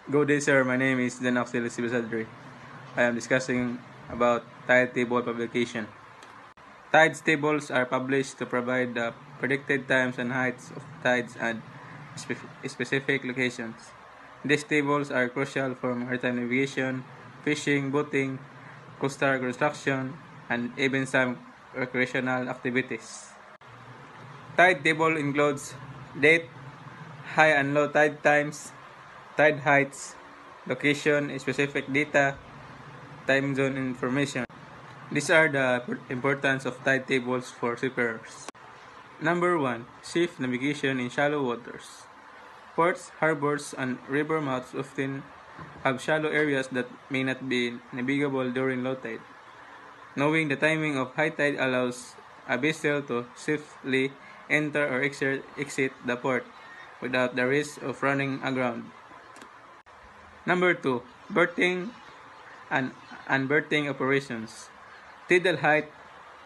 Good day, sir. My name is Dan Axel Sibasadri. I am discussing about tide table publication. Tides tables are published to provide the predicted times and heights of tides at specific locations. These tables are crucial for maritime navigation, fishing, boating, coastal construction, and even some recreational activities. Tide table includes date, high and low tide times, tide heights, location, specific data, time zone information. These are the importance of tide tables for seafarers. Number 1. Safe navigation in shallow waters. Ports, harbors, and river mouths often have shallow areas that may not be navigable during low tide. Knowing the timing of high tide allows a vessel to safely enter or exit the port without the risk of running aground. Number 2. Berthing and unberthing operations. Tidal height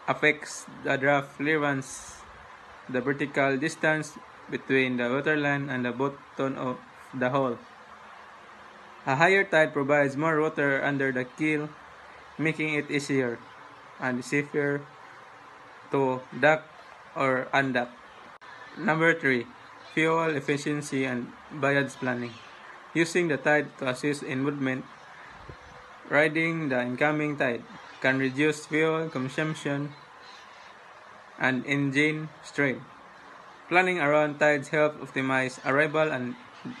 affects the draft clearance, the vertical distance between the waterline and the bottom of the hull. A higher tide provides more water under the keel, making it easier and safer to dock or undock. Number 3. Fuel efficiency and voyage planning. Using the tide to assist in movement, riding the incoming tide can reduce fuel consumption and engine strain. Planning around tides helps optimize arrival and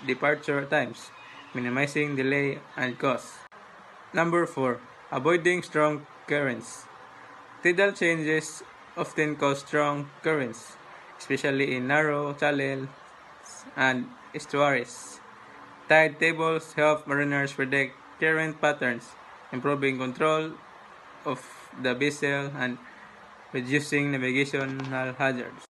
departure times, minimizing delay and cost. Number 4. Avoiding strong currents. Tidal changes often cause strong currents, especially in narrow channels and estuaries. Tide tables help mariners predict current patterns, improving control of the vessel and reducing navigational hazards.